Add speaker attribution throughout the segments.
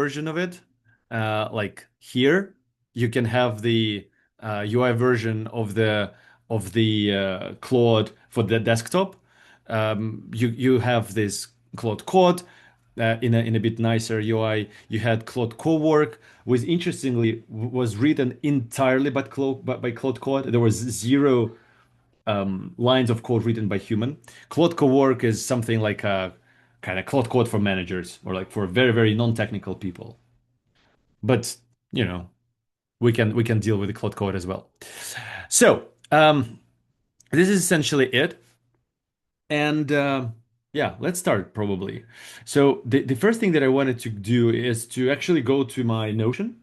Speaker 1: version of it. Like here, you can have the UI version of the Claude for the desktop. You have this Claude Code in a bit nicer UI. You had Claude Cowork, which interestingly was written entirely by Claude Code. There was zero lines of code written by human. Claude Cowork is something like a kind of Claude Code for managers or like for very, very non-technical people. But you know, we can deal with the Claude Code as well. So this is essentially it. And yeah, let's start probably. So the first thing that I wanted to do is to actually go to my Notion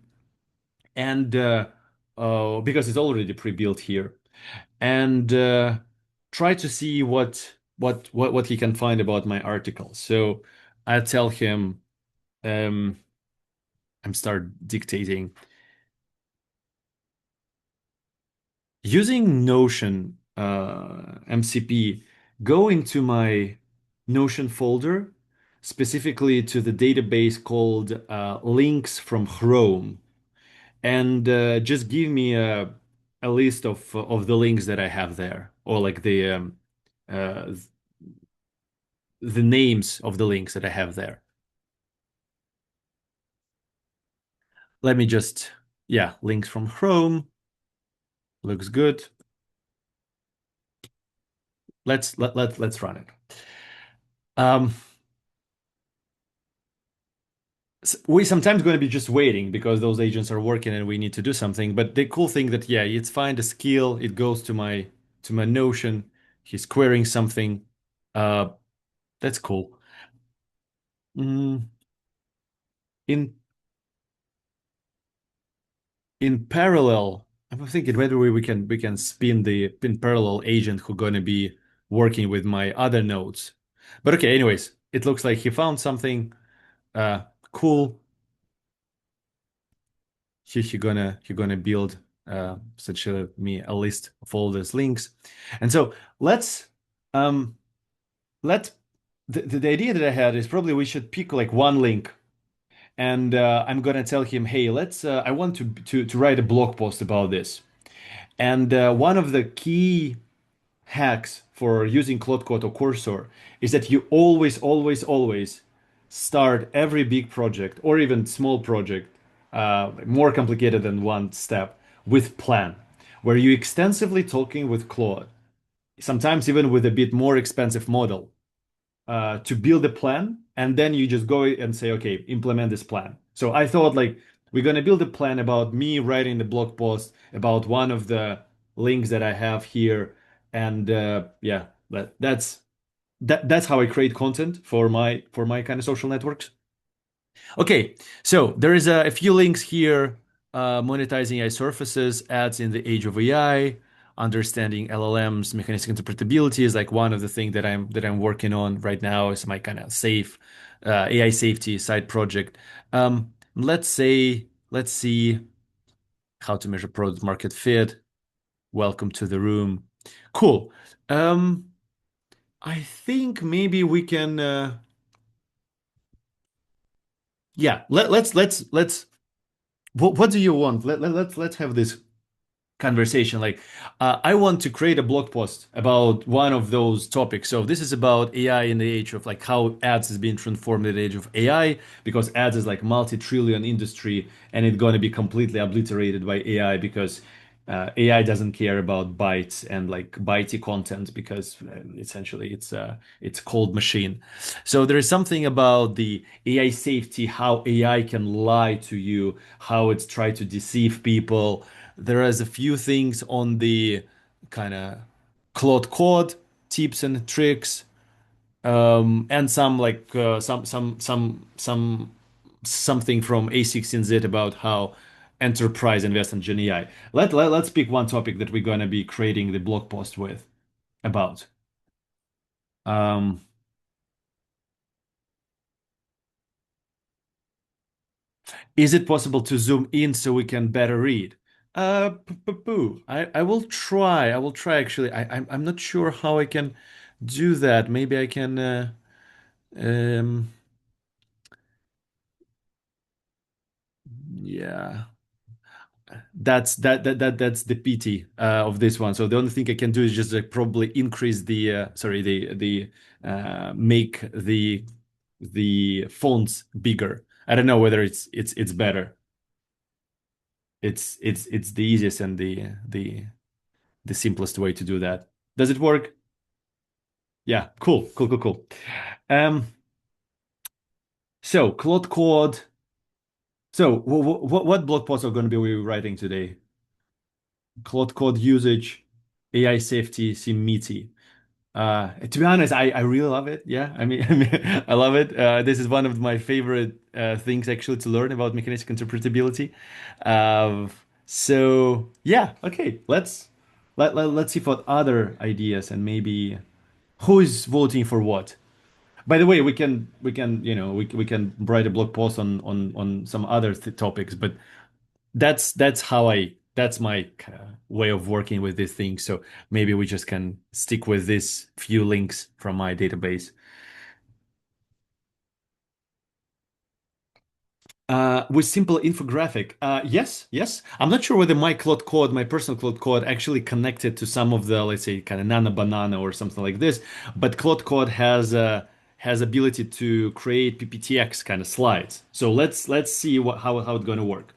Speaker 1: and because it's already pre-built here and try to see what he can find about my article. So I tell him um, I'm start dictating using Notion MCP. Go into my Notion folder, specifically to the database called links from Chrome, and just give me a list of the links that I have there, or like uh, the names of the links that I have there. Let me just, yeah, links from Chrome looks good. Let's run it. Um, we sometimes going to be just waiting because those agents are working and we need to do something. But the cool thing that yeah, it's find a skill, it goes to my Notion. He's querying something. Uh, that's cool. Mm, in in parallel, I'm thinking whether we can spin the in parallel agent who gonna be working with my other nodes. But okay, anyways, it looks like he found something uh cool. He gonna build essentially me a list of all those links. And so let's um let the idea that I had is probably we should pick like one link and I'm gonna tell him, hey, let's I want to write a blog post about this. And one of the key hacks for using Claude Code or Cursor is that you always, always, always start every big project or even small project, more complicated than one step, with plan, where you extensively talking with Claude, sometimes even with a bit more expensive model to build a plan, and then you just go and say, okay, implement this plan. So I thought like we're gonna build a plan about me writing the blog post about one of the links that I have here, and yeah, that's how I create content for my kind of social networks. Okay, so there is a few links here. Monetizing AI surfaces, ads in the age of AI, understanding LLMs, mechanistic interpretability is like one of the things that I'm working on right now. Is my kind of safe AI safety side project. Let's see how to measure product market fit. Welcome to the room. Cool. Um, I think maybe we can. Yeah. Let's. What do you want? Let's have this conversation. Like, I want to create a blog post about one of those topics. So this is about AI in the age of like how ads is being transformed in the age of AI, because ads is like multi-trillion industry and it's going to be completely obliterated by AI because AI doesn't care about bytes and like bitey content because essentially it's cold machine. So there is something about the AI safety, how AI can lie to you, how it's tried to deceive people. There is a few things on the kind of Claude Code tips and tricks, and some like something from A16Z about how enterprise invest in Gen AI. Let's pick one topic that we're gonna be creating the blog post with about. Um, is it possible to zoom in so we can better read? Poo. I will try. I will try actually. I'm not sure how I can do that. Maybe I can um Yeah. That's the pity of this one. So the only thing I can do is just probably increase the sorry the make the fonts bigger. I don't know whether it's better. It's the easiest and the simplest way to do that. Does it work? Yeah, cool. Um, so Claude Code. So what blog posts are going to be we writing today? Claude Code usage, AI safety seem meaty. To be honest, I really love it. Yeah, I love it. This is one of my favorite things actually to learn about mechanistic interpretability. So yeah, okay, let's see for other ideas and maybe who is voting for what. By the way, we can we can write a blog post on some other topics, but that's how I that's my way of working with these things. So maybe we just can stick with this few links from my database. With simple infographic. Yes. I'm not sure whether my Claude Code, my personal Claude Code, actually connected to some of the, let's say, kind of Nana Banana or something like this. But Claude Code has ability to create PPTX kind of slides. So let's see how it's going to work.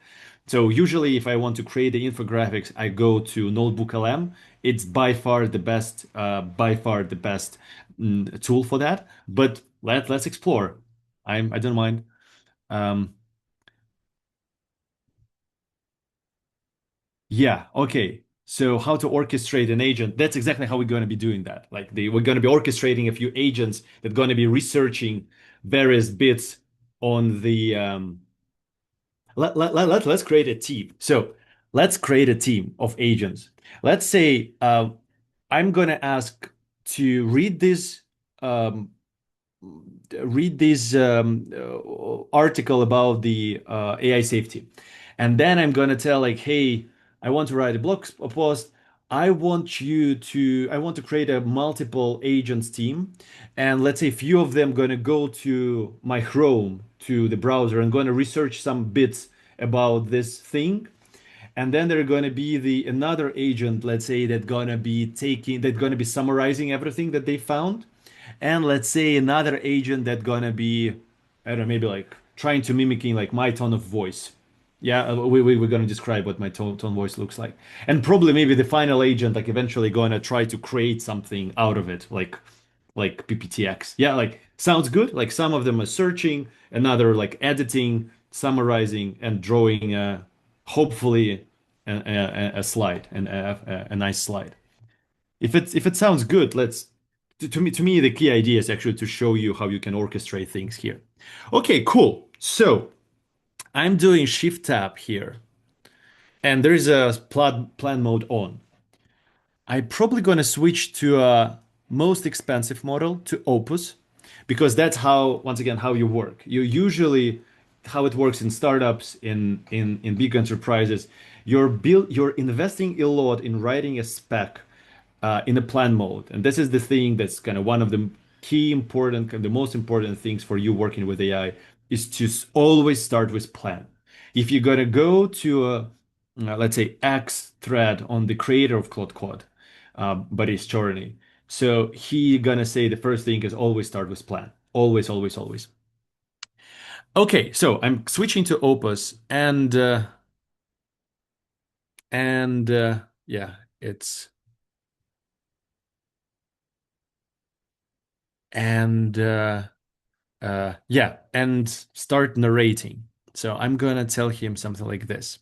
Speaker 1: So usually, if I want to create the infographics, I go to Notebook LM. It's by far the best tool for that. But let's explore. I don't mind. Um, Yeah, okay. So how to orchestrate an agent? That's exactly how we're going to be doing that. We're going to be orchestrating a few agents that are going to be researching various bits on the let's create a team. So let's create a team of agents. Let's say I'm going to ask to um, read this article about the AI safety. And then I'm going to tell like, hey, I want to write a blog post. I want to create a multiple agents team. And let's say a few of them going to go to my Chrome, to the browser, and going to research some bits about this thing. And then there are going to be the another agent, let's say, that going to be summarizing everything that they found. And let's say another agent that gonna be, I don't know, maybe like trying to mimicking like my tone of voice. Yeah, we're gonna describe what my tone voice looks like. And probably maybe the final agent like eventually gonna try to create something out of it, like PPTX. Yeah, like sounds good. Like some of them are searching, another like editing, summarizing, and drawing hopefully a slide and a nice slide. If it sounds good, let's to me the key idea is actually to show you how you can orchestrate things here. Okay, cool. So I'm doing Shift Tab here, and there is a plan mode on. I'm probably going to switch to a most expensive model to Opus because that's how, once again, how you work. You usually, how it works in startups, in big enterprises, you're investing a lot in writing a spec in a plan mode. And this is the thing that's kind of one of the key important, the most important things for you working with AI is to always start with plan. If you're going to go to a, let's say, X thread on the creator of Claude Code, but it's Chorny. So he gonna say the first thing is always start with plan. Always. Okay, so I'm switching to Opus and yeah, it's and yeah, and start narrating. So I'm gonna tell him something like this.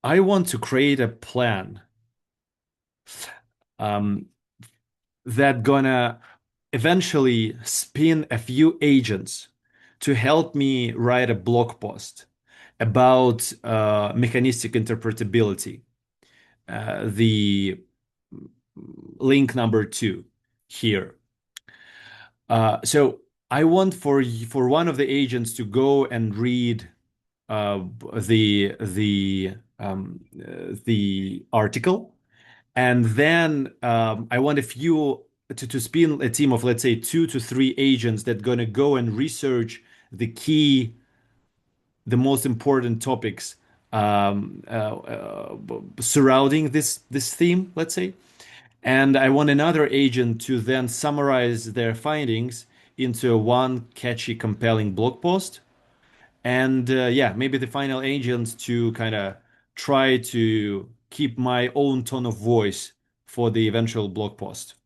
Speaker 1: I want to create a plan um, that gonna eventually spin a few agents to help me write a blog post about mechanistic interpretability. The link number 2 here. So I want for one of the agents to go and read uh, the article, and then I want a few to spin a team of, let's say, 2 to 3 agents that gonna go and research the key, the most important topics surrounding this theme, let's say. And I want another agent to then summarize their findings into one catchy, compelling blog post. And yeah, maybe the final agent to kind of try to keep my own tone of voice for the eventual blog post.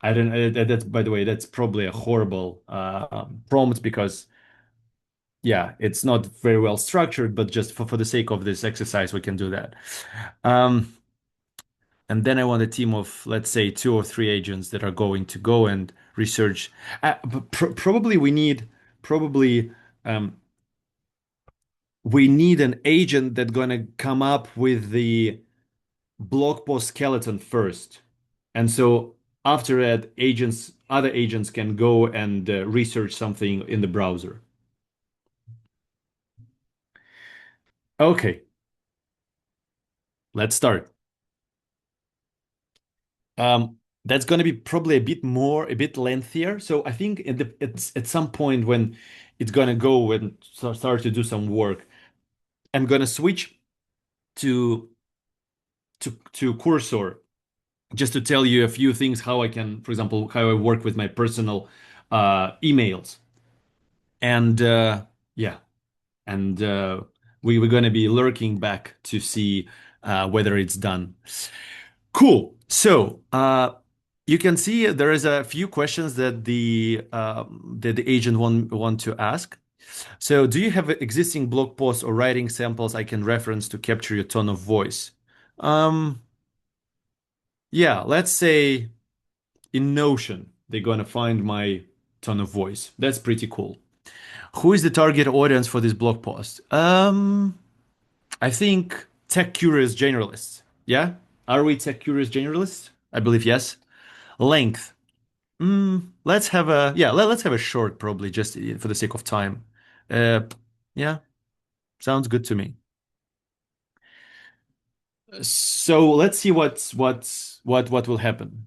Speaker 1: I don't. That's, by the way, that's probably a horrible prompt because yeah, it's not very well structured. But just for the sake of this exercise, we can do that. Um, and then I want a team of, let's say, 2 or 3 agents that are going to go and research. Probably probably um, we need an agent that's gonna come up with the blog post skeleton first. And so after that, other agents can go and research something in the browser. Okay, let's start. That's going to be probably a bit lengthier. So I think it's at some point when it's going to go and start to do some work, I'm going to switch to to Cursor just to tell you a few things how I can, for example, how I work with my personal emails. And yeah, and we're going to be lurking back to see whether it's done. Cool. So you can see there is a few questions that the agent want to ask. So, do you have existing blog posts or writing samples I can reference to capture your tone of voice? Um, yeah, let's say in Notion, they're gonna find my tone of voice. That's pretty cool. Who is the target audience for this blog post? I think tech curious generalists. Yeah? Are we tech curious generalists? I believe yes. Length. Let's have a yeah, let's have a short probably just for the sake of time. Uh, yeah, sounds good to me. So let's see what will happen.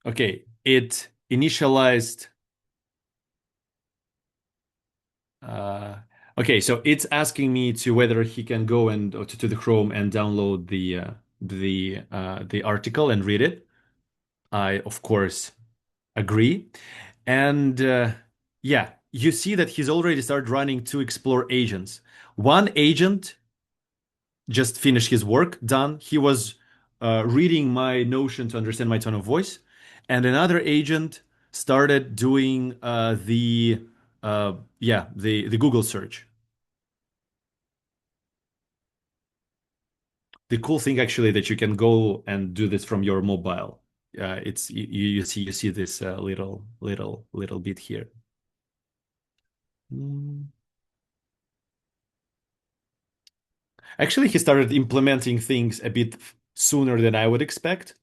Speaker 1: Okay, it initialized uh okay, so it's asking me to whether he can go and or to the Chrome and download the article and read it. I of course agree. And yeah, you see that he's already started running to explore agents. One agent just finished his work, done. He was reading my Notion to understand my tone of voice. And another agent started doing the Google search. The cool thing actually that you can go and do this from your mobile. It's you see this little bit here. Mm. Actually, he started implementing things a bit sooner than I would expect.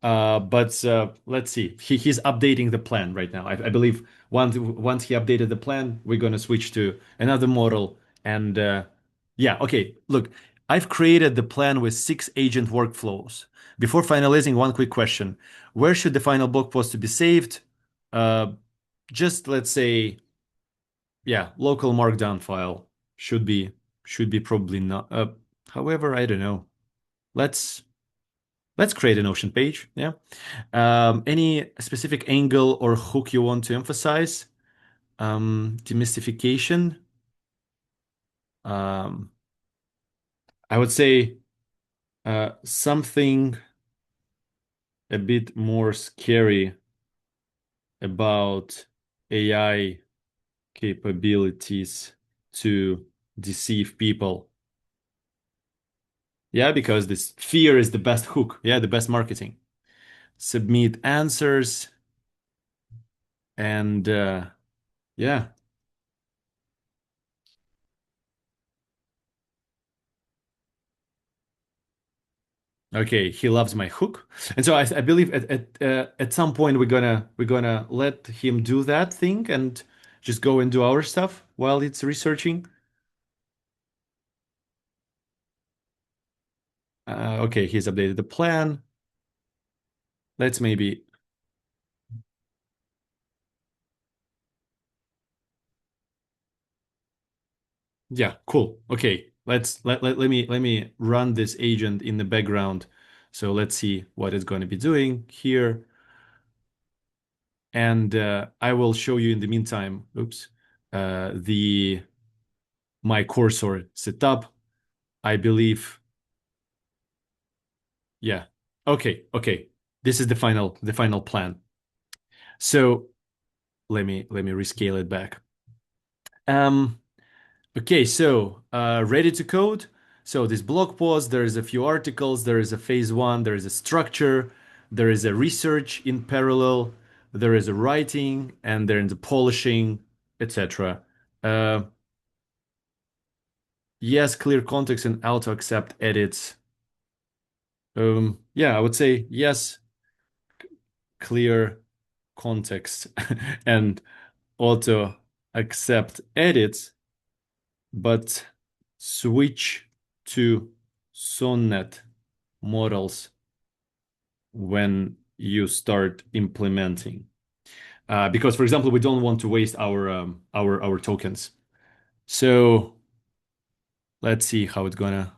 Speaker 1: But let's see. He's updating the plan right now. I believe once he updated the plan, we're gonna switch to another model. And yeah, okay. Look, I've created the plan with 6 agent workflows. Before finalizing, one quick question: where should the final blog post to be saved? Uh, just let's say, yeah, local markdown file should be probably not. However, I don't know. Let's let's create an Notion page. Yeah. Any specific angle or hook you want to emphasize? Demystification. Um, I would say something a bit more scary about AI capabilities to deceive people. Yeah, because this fear is the best hook. Yeah, the best marketing. Submit answers and yeah. Okay, he loves my hook, and so I believe at some point we're gonna let him do that thing and just go and do our stuff while it's researching. Okay, he's updated the plan. Let's maybe, yeah, cool. Okay, let me run this agent in the background. So let's see what it's going to be doing here. And I will show you in the meantime, oops, the my cursor setup. I believe, yeah. Okay, okay. This is the final plan. So let me rescale it back. Um, okay, so ready to code. So this blog post, there is a few articles, there is a phase one, there is a structure, there is a research in parallel, there is a writing, and there is a polishing, etc. Uh, yes, clear context and auto accept edits. Yeah, I would say yes, clear context and auto accept edits, but switch to Sonnet models when you start implementing. Because, for example, we don't want to waste our tokens. So let's see how it's gonna.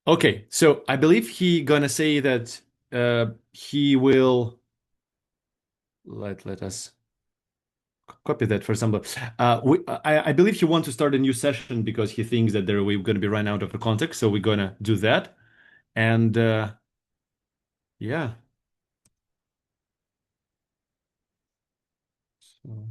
Speaker 1: Okay, so I believe he gonna say that he will let us copy that, for example. I believe he wants to start a new session because he thinks that there we're going to be run out of the context. So we're going to do that. And yeah. So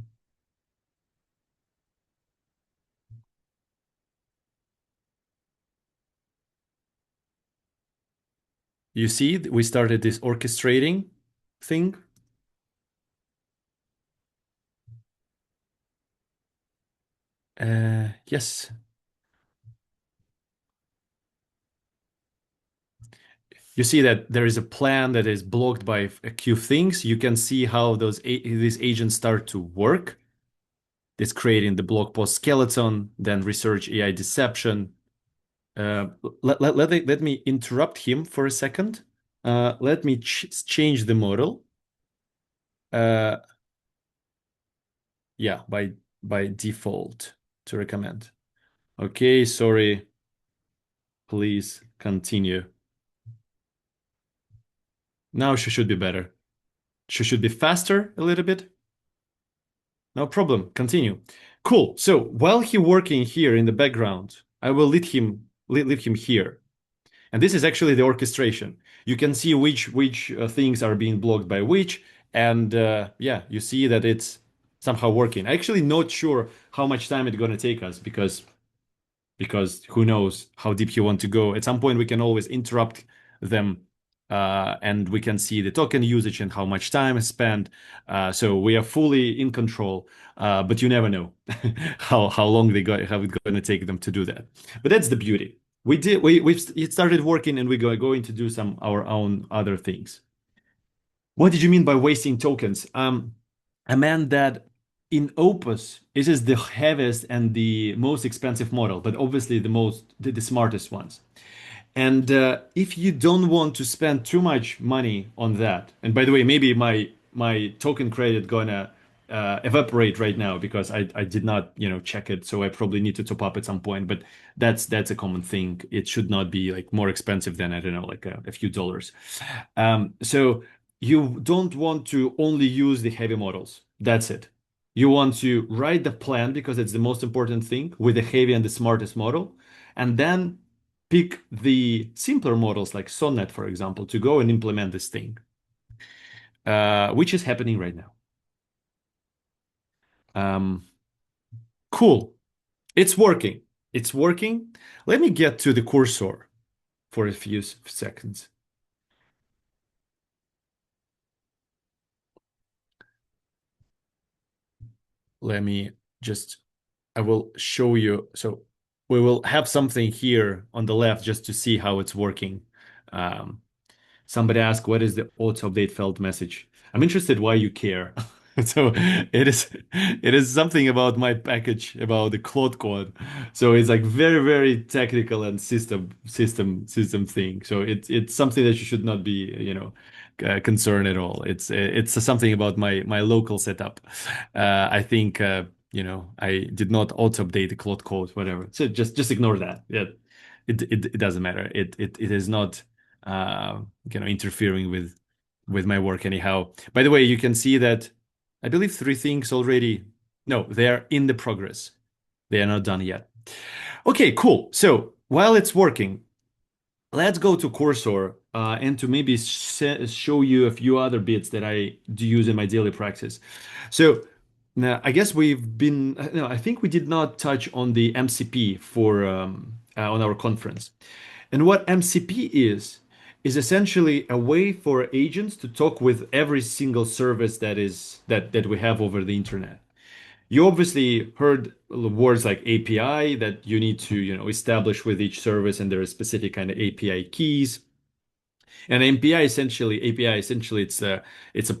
Speaker 1: you see, we started this orchestrating thing. Yes. You see that there is a plan that is blocked by a few things. You can see how these agents start to work. This creating the blog post skeleton, then research AI deception. Uh, let me interrupt him for a second. Let me ch change the model. Uh, yeah, by default to recommend. Okay, sorry. Please continue. Now she should be better. She should be faster a little bit. No problem. Continue. Cool. So while he working here in the background, I will leave him here. And this is actually the orchestration. You can see which things are being blocked by which, and yeah, you see that it's somehow working. Actually, not sure how much time it's gonna take us because who knows how deep you want to go. At some point, we can always interrupt them, and we can see the token usage and how much time is spent. So we are fully in control, but you never know how long how it's going to take them to do that. But that's the beauty. We've it started working, and we're going to do some our own other things. What did you mean by wasting tokens? I meant that in Opus, this is the heaviest and the most expensive model, but obviously the smartest ones. And if you don't want to spend too much money on that, and by the way, maybe my token credit gonna evaporate right now because I did not check it, so I probably need to top up at some point. But that's a common thing. It should not be like more expensive than I don't know like a few dollars. So you don't want to only use the heavy models. That's it. You want to write the plan because it's the most important thing with the heavy and the smartest model, and then pick the simpler models like Sonnet, for example, to go and implement this thing, which is happening right now. Um, cool. It's working. It's working. Let me get to the cursor for a few seconds. Let me just, I will show you. So we will have something here on the left just to see how it's working. Um, Somebody asked, what is the auto update failed message? I'm interested why you care. So it is something about my package, about the Claude Code. So it's like very, very technical and system thing. So it's something that you should not be, concerned at all. It's something about my local setup. I think I did not auto update the Claude Code, whatever. So just ignore that. Yeah, it doesn't matter. It is not interfering with my work anyhow. By the way, you can see that I believe three things already. No, they are in the progress. They are not done yet. Okay, cool. So while it's working, let's go to Cursor and to maybe show you a few other bits that I do use in my daily practice. So now I guess we've been, no, I think we did not touch on the MCP for on our conference. And what MCP is essentially a way for agents to talk with every single service that we have over the internet. You obviously heard words like API that you need to, establish with each service, and there are specific kind of API keys. And API essentially it's a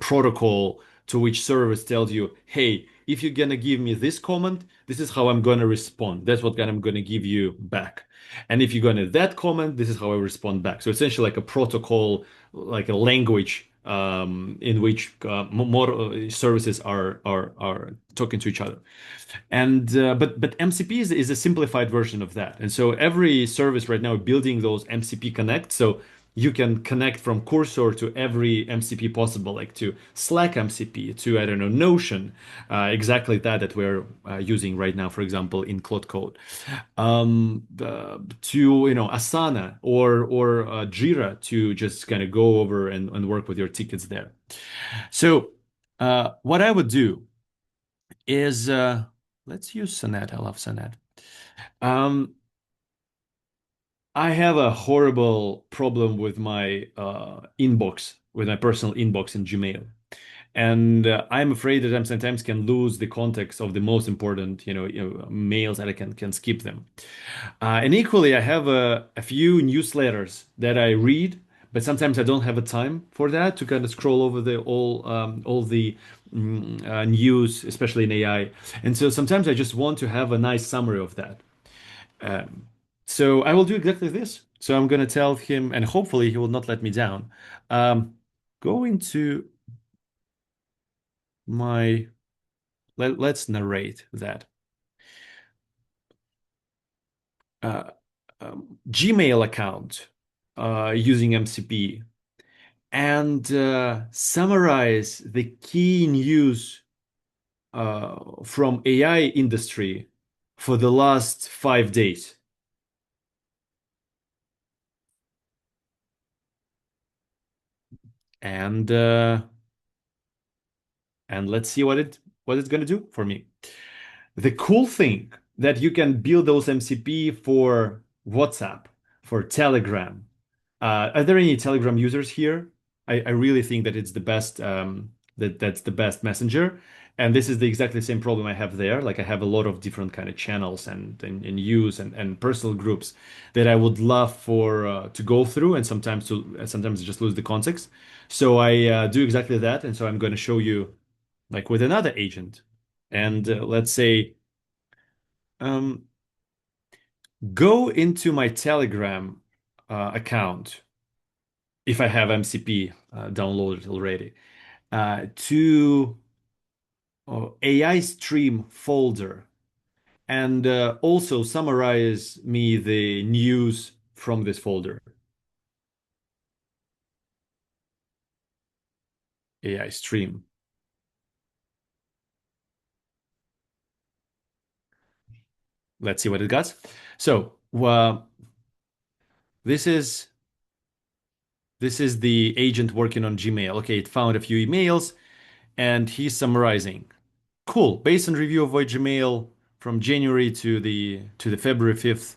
Speaker 1: protocol to which service tells you, hey, if you're gonna give me this comment, this is how I'm gonna respond. That's what I'm gonna give you back. And if you're gonna that comment, this is how I respond back. So essentially like a protocol, like a language in which more services are talking to each other. And but MCP is a simplified version of that. And so every service right now building those MCP connect. So you can connect from Cursor to every MCP possible, like to Slack MCP, to I don't know Notion, exactly that we're using right now, for example, in Claude Code, to Asana or Jira to just kind of go over and work with your tickets there. So what I would do is let's use Sonnet. I love Sonnet. Um, I have a horrible problem with my inbox, with my personal inbox in Gmail. And I'm afraid that I sometimes can lose the context of the most important, mails that I can skip them. And equally, I have a few newsletters that I read, but sometimes I don't have a time for that to kind of scroll over the all the news, especially in AI. And so sometimes I just want to have a nice summary of that. Um, so I will do exactly this. So I'm going to tell him, and hopefully he will not let me down. Go into my, let's narrate that. Uh, Gmail account using MCP and summarize the key news from AI industry for the last 5 days. And let's see what it's going to do for me. The cool thing that you can build those MCP for WhatsApp, for Telegram. Are there any Telegram users here? I really think that it's the best that's the best messenger. And this is the exactly same problem I have there. Like I have a lot of different kind of channels and use and personal groups that I would love for to go through and sometimes just lose the context. So I do exactly that. And so I'm going to show you like with another agent. And let's say um, go into my Telegram account if I have MCP downloaded already to AI stream folder and also summarize me the news from this folder. AI stream. Let's see what it got. So this is the agent working on Gmail. Okay, it found a few emails and he's summarizing. Cool. Based on review of Gmail from January to the February 5th,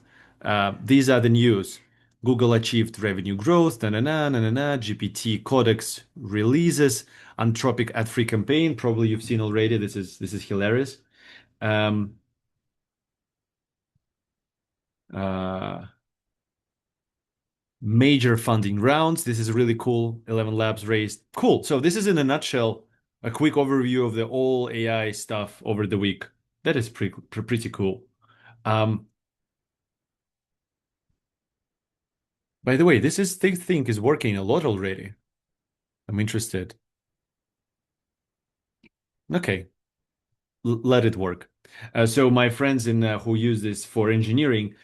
Speaker 1: these are the news. Google achieved revenue growth, GPT Codex releases, Anthropic ad-free campaign. Probably you've seen already. This is hilarious. Um, uh, major funding rounds. This is really cool. 11 labs raised. Cool. So this is in a nutshell, a quick overview of the all AI stuff over the week. That is pretty cool. Um, by the way, this is think is working a lot already. I'm interested. Okay, let it work. So my friends in who use this for engineering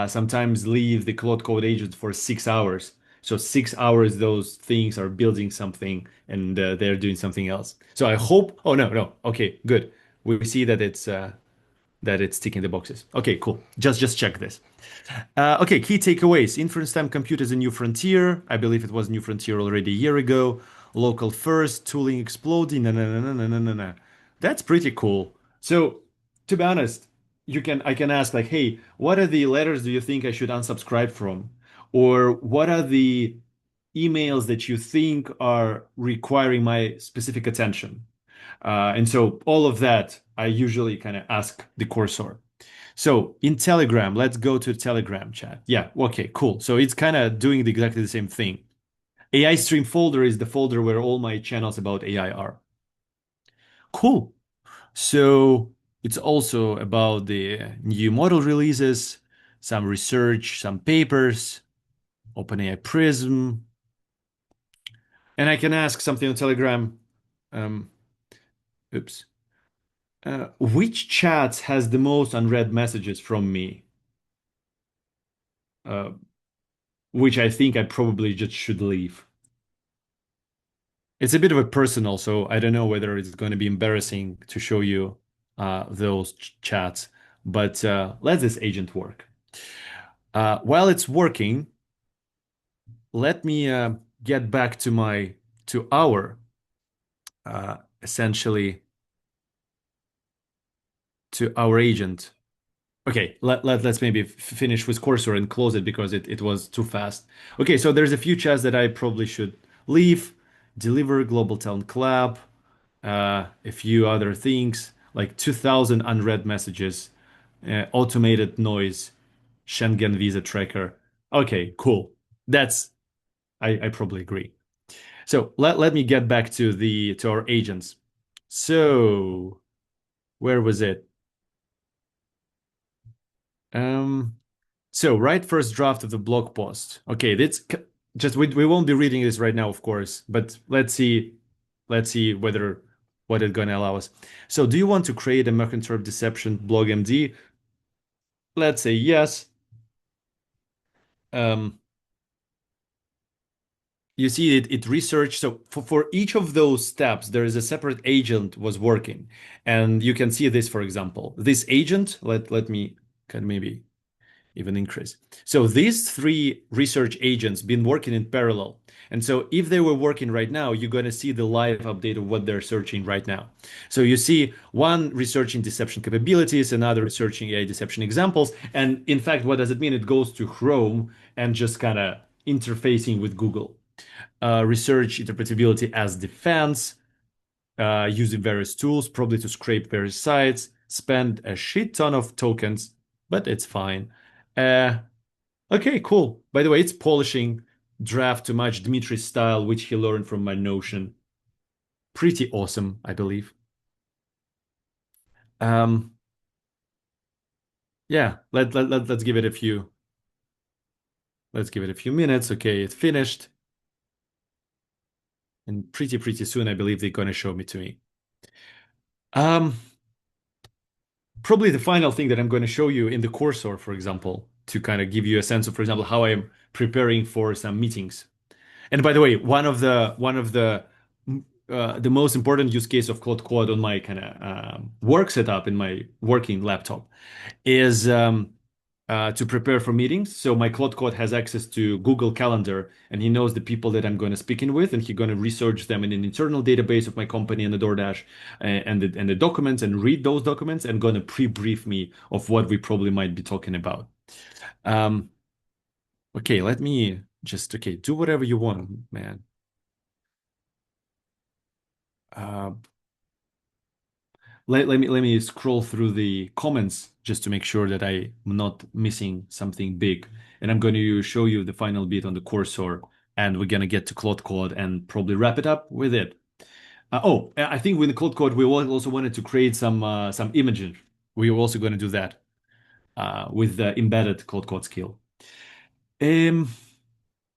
Speaker 1: sometimes leave the Claude Code agent for 6 hours. So 6 hours, those things are building something and they're doing something else. So I hope. Oh no, no. Okay, good. We see that it's ticking the boxes. Okay, cool. Just check this. Okay, key takeaways. Inference time compute is a new frontier. I believe it was new frontier already a year ago. Local first, tooling exploding. No, no, no, no, no, no, no, no. That's pretty cool. So, to be honest, I can ask like, hey, what are the letters do you think I should unsubscribe from? Or what are the emails that you think are requiring my specific attention? And so all of that, I usually kind of ask the cursor. So in Telegram, let's go to Telegram chat. Yeah, okay, cool. So it's kind of doing exactly the same thing. AI stream folder is the folder where all my channels about AI are. Cool. So it's also about the new model releases, some research, some papers, OpenAI Prism, and I can ask something on Telegram. Um, oops. Which chat has the most unread messages from me? Uh, which I think I probably just should leave. It's a bit of a personal, so I don't know whether it's going to be embarrassing to show you those chats, but let this agent work. While it's working, let me get back to my to our essentially to our agent. Okay, let's maybe finish with Cursor and close it because it was too fast. Okay, so there's a few chats that I probably should leave. Deliver Global Talent Club, a few other things like 2,000 unread messages, automated noise, Schengen visa tracker. Okay, cool. That's I probably agree. So let me get back to the to our agents. So where was it? Um, so write first draft of the blog post. Okay, that's just we won't be reading this right now, of course, but let's see whether what it's going to allow us. So do you want to create a Mercantorp Deception blog MD? Let's say yes. Um, you see it researched. So for each of those steps, there is a separate agent was working. And you can see this, for example, this agent, let me can maybe even increase. So these three research agents been working in parallel. And so if they were working right now, you're going to see the live update of what they're searching right now. So you see one researching deception capabilities, another researching AI deception examples. And in fact, what does it mean? It goes to Chrome and just kind of interfacing with Google. Research interpretability as defense, using various tools, probably to scrape various sites, spend a shit ton of tokens, but it's fine. Uh, okay, cool. By the way, it's polishing draft to match Dmitri's style, which he learned from my Notion. Pretty awesome, I believe. Um, yeah, let's give it a few. Let's give it a few minutes. Okay, it finished. And pretty soon, I believe they're gonna show me to me. Um, Probably the final thing that I'm going to show you in the cursor, for example, to kind of give you a sense of, for example, how I'm preparing for some meetings. And by the way, one of the most important use case of Claude Code on my kind of work setup in my working laptop is to prepare for meetings. So my Claude Code has access to Google Calendar, and he knows the people that I'm going to speak in with, and he's going to research them in an internal database of my company and the DoorDash and the documents and read those documents and going to pre-brief me of what we probably might be talking about. Um, okay, let me just do whatever you want, man. Uh, let me scroll through the comments just to make sure that I'm not missing something big. And I'm going to show you the final bit on the cursor, and we're going to get to Claude Code and probably wrap it up with it. I think with the Claude Code, we also wanted to create some images. We were also going to do that with the embedded Claude Code skill. Um,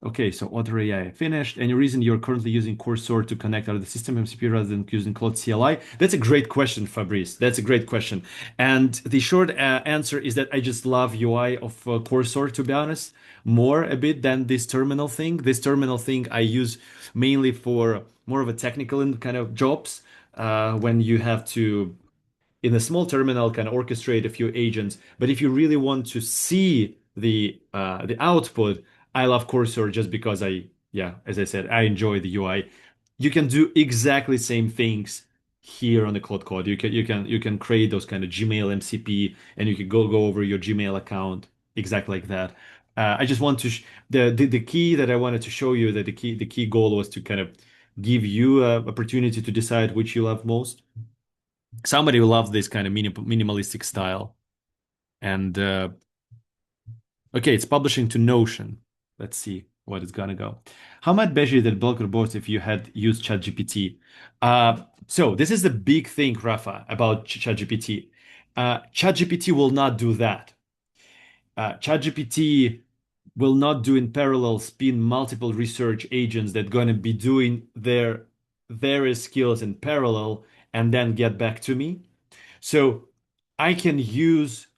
Speaker 1: Okay, so Otter AI finished. Any reason you're currently using Cursor to connect out of the system MCP rather than using Claude CLI? That's a great question, Fabrice. That's a great question. And the short answer is that I just love UI of Cursor, to be honest, more a bit than this terminal thing. This terminal thing I use mainly for more of a technical kind of jobs when you have to in a small terminal can orchestrate a few agents. But if you really want to see the output, I love Cursor just because yeah, as I said, I enjoy the UI. You can do exactly same things here on the Cloud Code. You can create those kind of Gmail MCP, and you can go over your Gmail account exactly like that. I just want to the key that I wanted to show you that the key goal was to kind of give you a opportunity to decide which you love most. Somebody who loves this kind of minimalistic style. And okay, it's publishing to Notion. Let's see what it's gonna go. How much better that blog reports if you had used ChatGPT? So this is the big thing, Rafa, about ChatGPT. ChatGPT will not do that. ChatGPT will not do in parallel spin multiple research agents that going to be doing their various skills in parallel and then get back to me. So I can use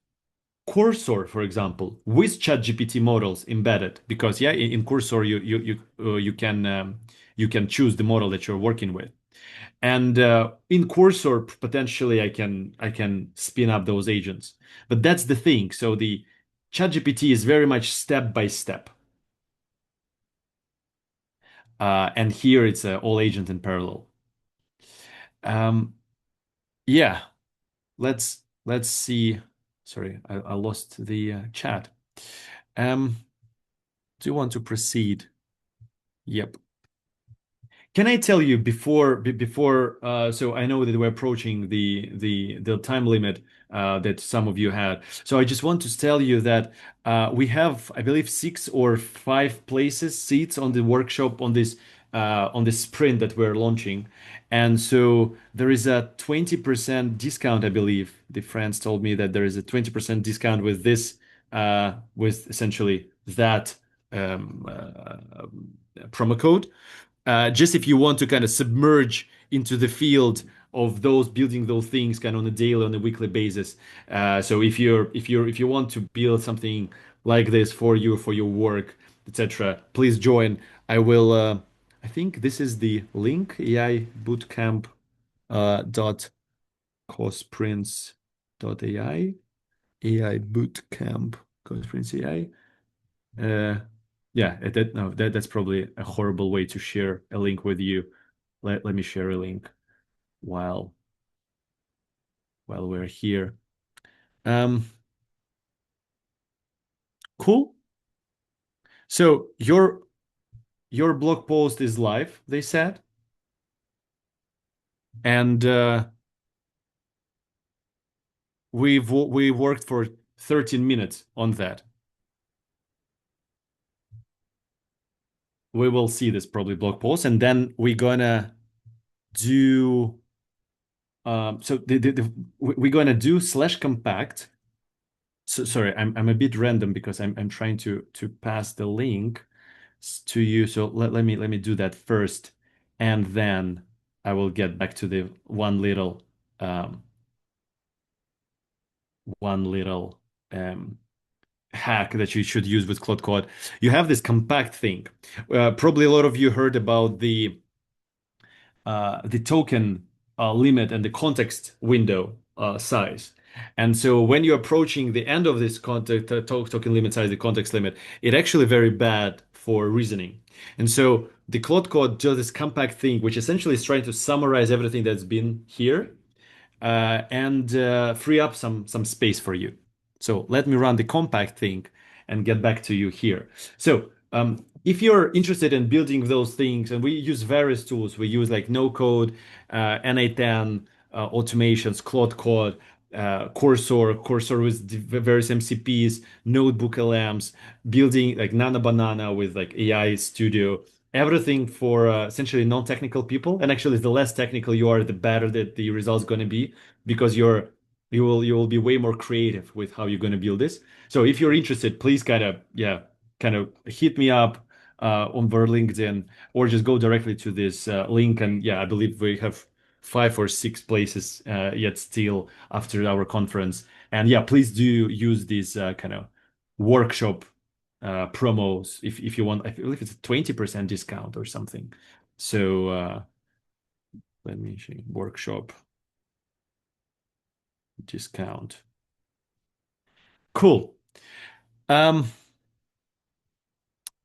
Speaker 1: Cursor, for example, with ChatGPT models embedded, because yeah, in Cursor you can choose the model that you're working with, and in Cursor potentially I can spin up those agents. But that's the thing. So the ChatGPT is very much step by step, and here it's all agent in parallel. Um, yeah, let's see. Sorry, I lost the chat. Um, do you want to proceed? Yep. Can I tell you before so I know that we're approaching the time limit that some of you had. So I just want to tell you that we have, I believe, 6 or 5 seats on the workshop on this sprint that we're launching. And so there is a 20% discount, I believe. The friends told me that there is a 20% discount with this with essentially that promo code. Just if you want to kind of submerge into the field of those building those things kind of on a daily, on a weekly basis. So if you want to build something like this for you, for your work, etc., please join. I will. I think this is the link AI Bootcamp dot coseprints dot AI Bootcamp coseprints AI. Yeah, no, that's probably a horrible way to share a link with you. Let me share a link while we're here. Um, cool. So your blog post is live, they said, and we worked for 13 minutes on that. We will see this probably blog post, and then we're gonna do so we're gonna do slash compact. So sorry, I'm a bit random because I'm trying to pass the link to you. So let me do that first, and then I will get back to the one little um, hack that you should use with Claude Code. You have this compact thing. Probably a lot of you heard about the token limit and the context window size. And so when you're approaching the end of this context token limit size, the context limit, it actually very bad for reasoning. And so the Claude Code does this compact thing, which essentially is trying to summarize everything that's been here and free up some space for you. So let me run the compact thing and get back to you here. So if you're interested in building those things, and we use various tools, we use like no code, Na10, automations, Claude Code, Cursor with various MCPs, notebook LMs, building like Nana Banana with like AI Studio, everything for essentially non-technical people. And actually, the less technical you are, the better that the result's going to be because you will be way more creative with how you're going to build this. So if you're interested, please kind of hit me up over LinkedIn or just go directly to this link. And yeah, I believe we have 5 or 6 places yet still after our conference. And yeah, please do use these kind of workshop promos if you want. I believe it's a 20% discount or something. So let me see, workshop discount. Cool. Um,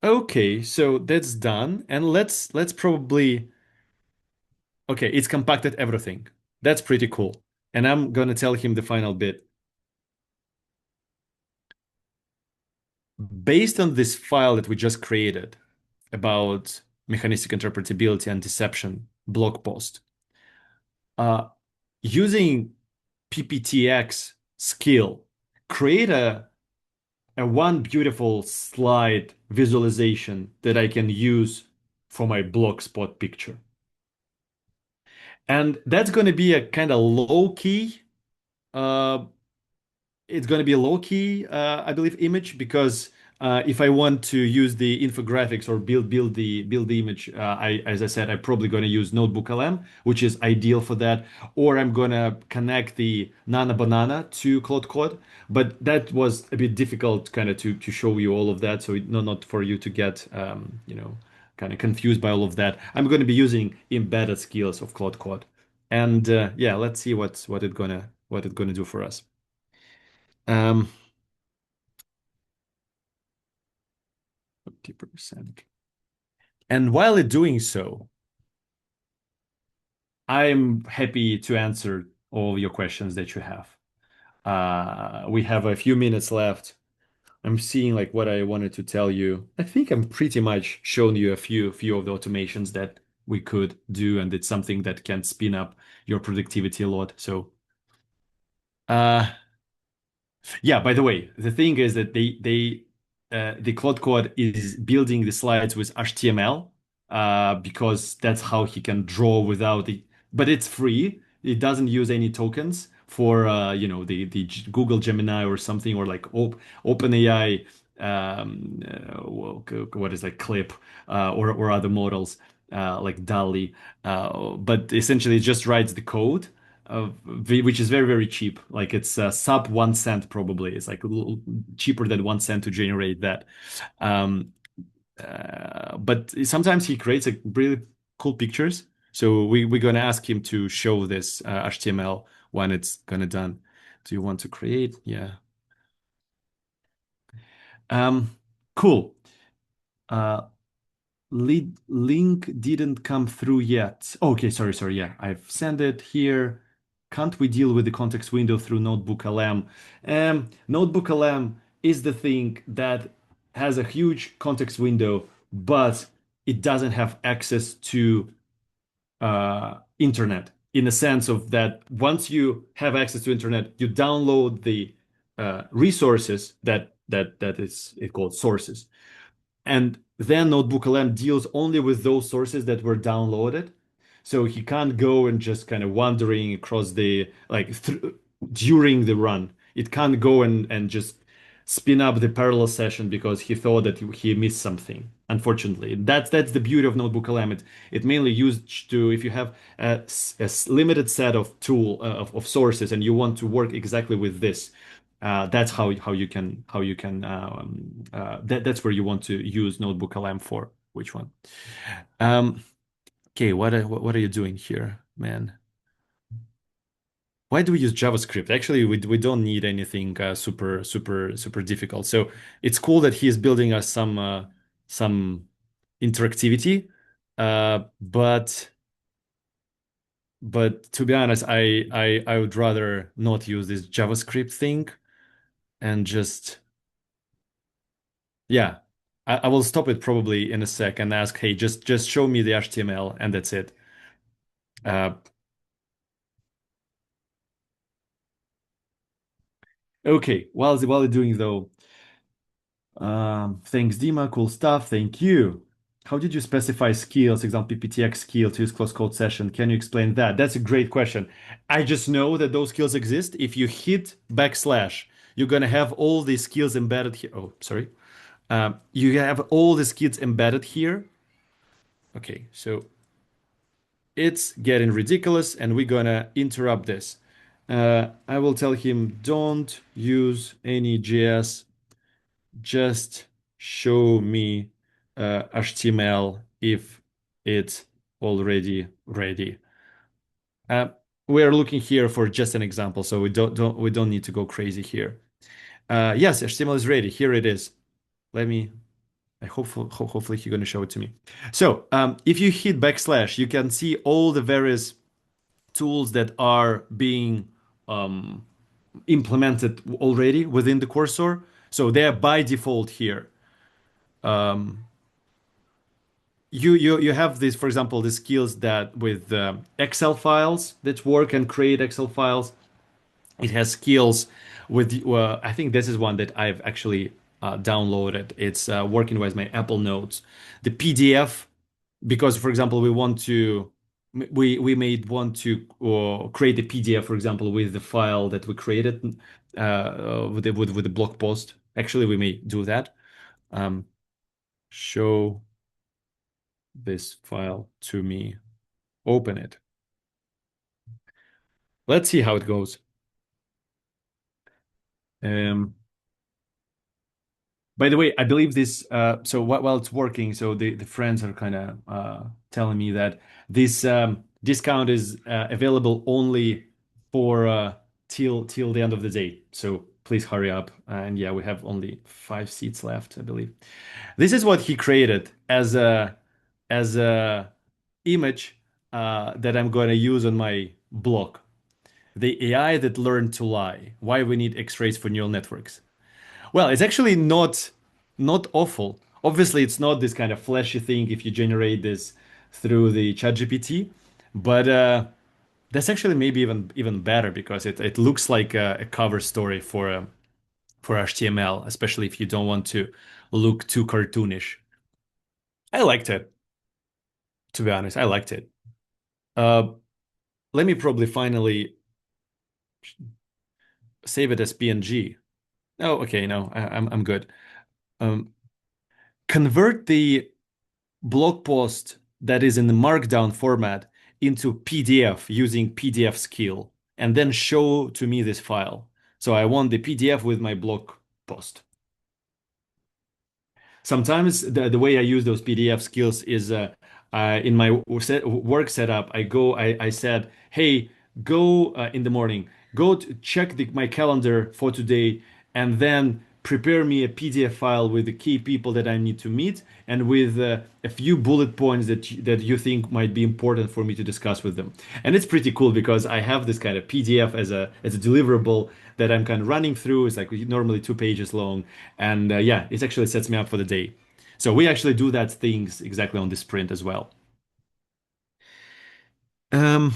Speaker 1: okay, so that's done. And let's probably okay, it's compacted everything. That's pretty cool. And I'm gonna tell him the final bit. Based on this file that we just created about mechanistic interpretability and deception blog post, uh, using PPTX skill, create a one beautiful slide visualization that I can use for my blogspot picture. And that's going to be a kind of low key uh, it's going to be a low-key, I believe, image because if I want to use the infographics or build the image, as I said, I'm probably going to use Notebook LM, which is ideal for that, or I'm going to connect the Nana Banana to Claude Code. But that was a bit difficult, kind of to show you all of that, so not for you to get kind of confused by all of that. I'm going to be using embedded skills of Claude Code, and yeah, let's see what it gonna do for us. Um, 50%. And while it's doing so, I'm happy to answer all your questions that you have. We have a few minutes left. I'm seeing like what I wanted to tell you. I think I'm pretty much showing you a few of the automations that we could do, and it's something that can spin up your productivity a lot. So, uh, yeah, by the way, the thing is that the Claude Code is building the slides with HTML because that's how he can draw without it. But it's free. It doesn't use any tokens for Google Gemini or something or like OpenAI what is like Clip or other models like DALL-E. But essentially, it just writes the code which is very, very cheap. Like it's sub 1 cent probably. It's like a little cheaper than 1 cent to generate that. Um, but sometimes he creates a really cool pictures. So we're gonna ask him to show this HTML when it's gonna done. Do you want to create? Yeah. Um, cool. Uh, lead link didn't come through yet. Okay, sorry. Yeah, I've sent it here. Can't we deal with the context window through Notebook LM? Notebook LM is the thing that has a huge context window, but it doesn't have access to internet in the sense of that once you have access to internet, you download the resources that is it called sources. And then Notebook LM deals only with those sources that were downloaded. So he can't go and just kind of wandering across the during the run. It can't go and just spin up the parallel session because he thought that he missed something. Unfortunately, that's the beauty of Notebook LM. It mainly used to if you have a limited set of of sources and you want to work exactly with this. That's how you can that's where you want to use Notebook LM for which one. Um, okay, what are you doing here, man? Why do we use JavaScript? Actually, we don't need anything super difficult. So it's cool that he is building us some interactivity, but to be honest, I would rather not use this JavaScript thing and just yeah. I will stop it probably in a sec and ask, hey, just show me the HTML and that's it. Uh, Okay, while you're doing though, thanks, Dima. Cool stuff. Thank you. How did you specify skills, example, PPTX skill to use close code session? Can you explain that? That's a great question. I just know that those skills exist. If you hit backslash, you're gonna have all these skills embedded here. Oh, sorry. You have all the skills embedded here. Okay, so it's getting ridiculous, and we're gonna interrupt this. I will tell him don't use any JS, just show me HTML if it's already ready. Uh, we are looking here for just an example, so we don't need to go crazy here. Yes, HTML is ready. Here it is. Let me. Hopefully he's going to show it to me. So if you hit backslash, you can see all the various tools that are being um, implemented already within the cursor. So they are by default here. Um, you have this, for example, the skills that with Excel files that work and create Excel files. It has skills with, I think this is one that I've actually downloaded. It's working with my Apple Notes. The PDF, because for example, we may want to create a PDF, for example, with the file that we created with the blog post. Actually, we may do that. Um, show this file to me. Open it. Let's see how it goes. Um, By the way, I believe this. So while it's working, so the friends are kind of telling me that this discount is available only for till the end of the day. So please hurry up. And yeah, we have only 5 seats left, I believe. This is what he created as a image that I'm going to use on my blog. The AI that learned to lie. Why we need X-rays for neural networks. Well, it's actually not awful. Obviously, it's not this kind of flashy thing if you generate this through the ChatGPT, but that's actually maybe even better because it looks like a cover story for HTML, especially if you don't want to look too cartoonish. I liked it, to be honest. I liked it. Uh, Let me probably finally save it as PNG. Oh, okay, no, I'm good. Um, Convert the blog post that is in the markdown format into PDF using PDF skill and then show to me this file. So I want the PDF with my blog post. Sometimes the way I use those PDF skills is in my work setup, I said, hey, go in the morning, go to check my calendar for today, and then prepare me a PDF file with the key people that I need to meet and with a few bullet points that you think might be important for me to discuss with them. And it's pretty cool because I have this kind of PDF as a deliverable that I'm kind of running through. It's like normally 2 pages long, and yeah, it actually sets me up for the day. So we actually do that things exactly on this sprint as well. Um,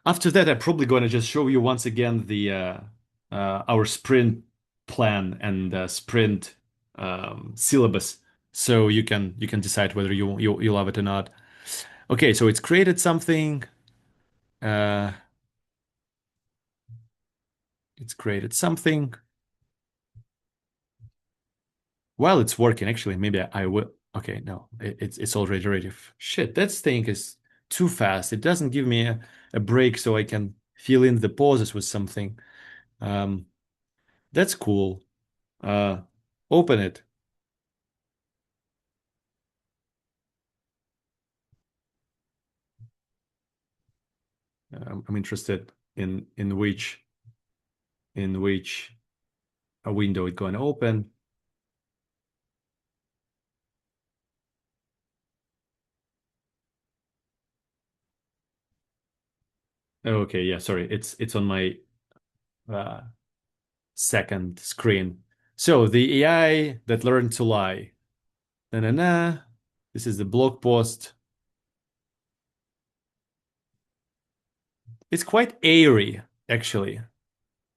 Speaker 1: After that, I'm probably going to just show you once again the our sprint plan and sprint syllabus, so you can decide whether you love it or not. Okay, so it's created something. Uh, it's created something. While it's working, actually, maybe I will. Okay, no, it's already ready. Shit, that thing is too fast. It doesn't give me a break so I can fill in the pauses with something. Um, that's cool. Uh, Open it. I'm interested in which a window it's going to open. Okay, yeah, sorry. It's on my uh, second screen. So the AI that learned to lie. Na na na. This is the blog post. It's quite airy, actually.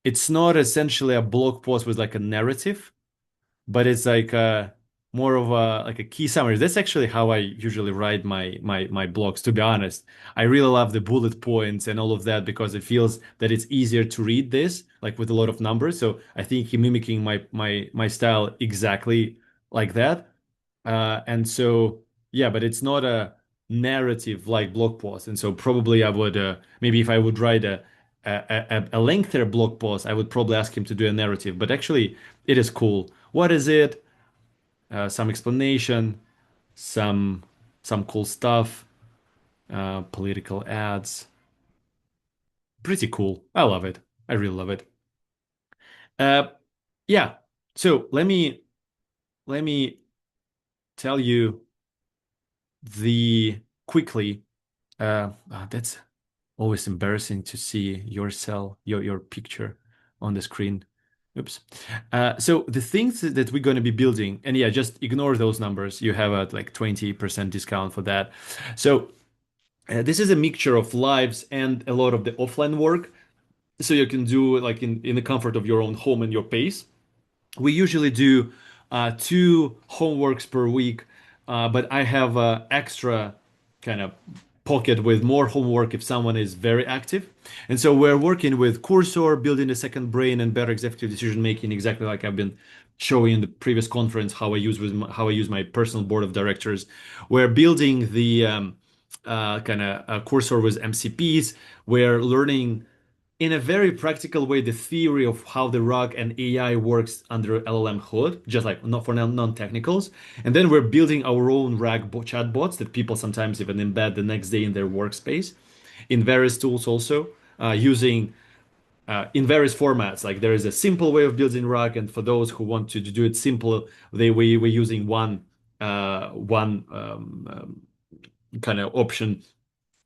Speaker 1: It's not essentially a blog post with like a narrative, but it's like more of a like a key summary. That's actually how I usually write my blogs, to be honest. I really love the bullet points and all of that because it feels that it's easier to read this, like with a lot of numbers. So I think he mimicking my style exactly like that. And so yeah, but it's not a narrative like blog post. And so probably I would maybe if I would write a lengthier blog post, I would probably ask him to do a narrative. But actually, it is cool. What is it? Some explanation, some some cool stuff, political ads. Pretty cool. I love it. I really love it. Uh, yeah. So let me tell you the quickly. That's always embarrassing to see your cell, your picture on the screen. Oops. So the things that we're going to be building, and yeah, just ignore those numbers. You have a like 20% discount for that. So this is a mixture of lives and a lot of the offline work. So you can do like in the comfort of your own home and your pace. We usually do two homeworks per week, but I have extra kind of pocket with more homework if someone is very active. And so we're working with Cursor, building a second brain and better executive decision making, exactly like I've been showing in the previous conference how how I use my personal board of directors. We're building the kind of Cursor with MCPs. We're learning in a very practical way the theory of how the RAG and AI works under LLM hood, just like not for non-technicals. And then we're building our own RAG chatbots that people sometimes even embed the next day in their workspace in various tools also, using in various formats. Like there is a simple way of building RAG, and for those who want to do it simple, we're using one kind of option.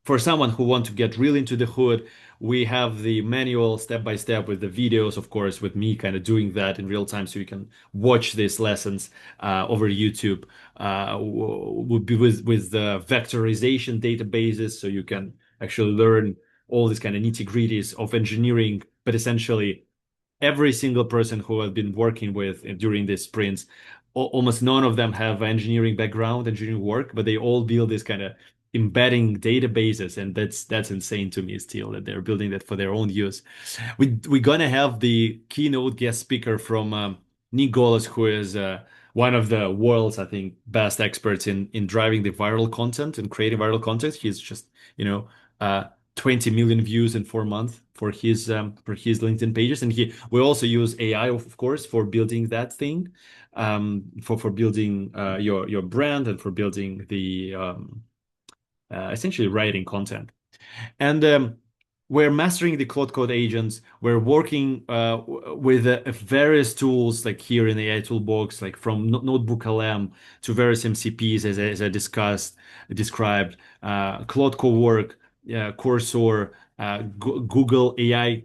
Speaker 1: For someone who want to get really into the hood, we have the manual step by step with the videos, of course, with me kind of doing that in real time, so you can watch these lessons over YouTube. Would be with the vectorization databases, so you can actually learn all these kind of nitty-gritties of engineering, but essentially every single person who I've been working with during these sprints, almost none of them have engineering background, engineering work, but they all build this kind of embedding databases, and that's insane to me still that they're building that for their own use. We're gonna have the keynote guest speaker from Nick Golas, who is one of the world's, I think, best experts in driving the viral content and creating viral content. He's just, you know, uh, 20 million views in 4 months for his LinkedIn pages, and he we also use AI, of course, for building that thing, for building your brand and for building the essentially writing content. And we're mastering the Claude Code agents. We're working with various tools like here in the AI toolbox, like from Notebook LM to various MCPs, as I described, Claude Cowork, Cursor, Google AI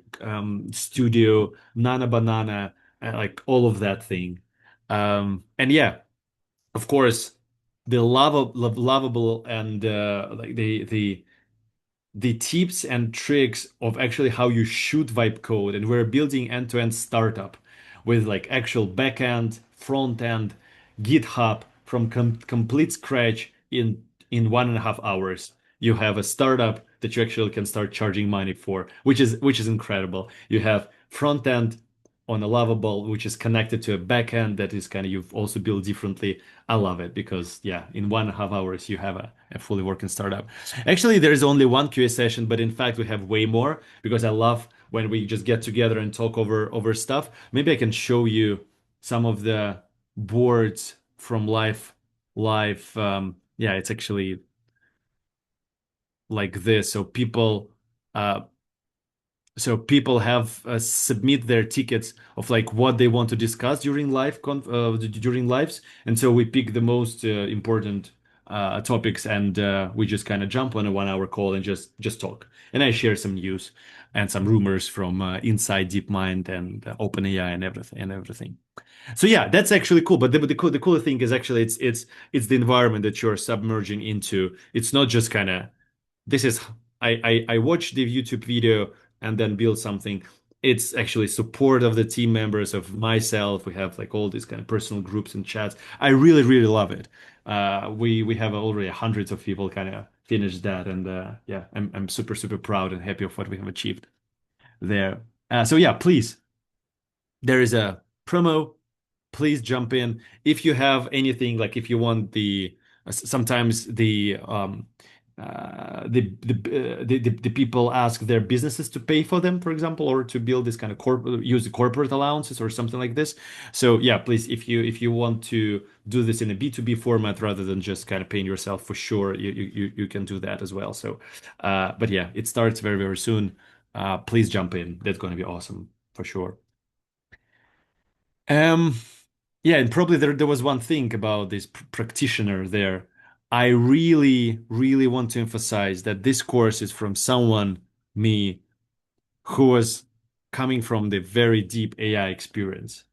Speaker 1: Studio, Nana Banana, like all of that thing. And yeah, of course, the lovable and like the tips and tricks of actually how you should vibe code. And we're building end-to-end startup with like actual backend, front end, GitHub from complete scratch in 1.5 hours. You have a startup that you actually can start charging money for, which is incredible. You have front end on a Lovable, which is connected to a backend that is kind of you've also built differently. I love it because yeah, in 1.5 hours you have a fully working startup. Actually, there is only one QA session, but in fact we have way more because I love when we just get together and talk over stuff. Maybe I can show you some of the boards from live. Yeah, it's actually like this. Uh, so people have submit their tickets of like what they want to discuss during during lives, and so we pick the most important topics, and we just kind of jump on a 1 hour call and just talk. And I share some news and some rumors from inside DeepMind and OpenAI and everything. So yeah, that's actually cool. But the cooler thing is actually it's the environment that you're submerging into. It's not just kind of this is I watched the YouTube video and then build something. It's actually support of the team members of myself. We have like all these kind of personal groups and chats. I really really love it. We have already hundreds of people kind of finished that, and yeah, I'm super super proud and happy of what we have achieved there. So yeah, please, there is a promo, please jump in if you have anything like if you want the sometimes the people ask their businesses to pay for them, for example, or to build this kind of use the corporate allowances or something like this. So yeah, please, if you want to do this in a B2B format rather than just kind of paying yourself, for sure you can do that as well. So but yeah, it starts very very soon. Please jump in, that's going to be awesome for sure. um Yeah, and probably there was one thing about this practitioner there. I really, really want to emphasize that this course is from someone, me, who was coming from the very deep AI experience.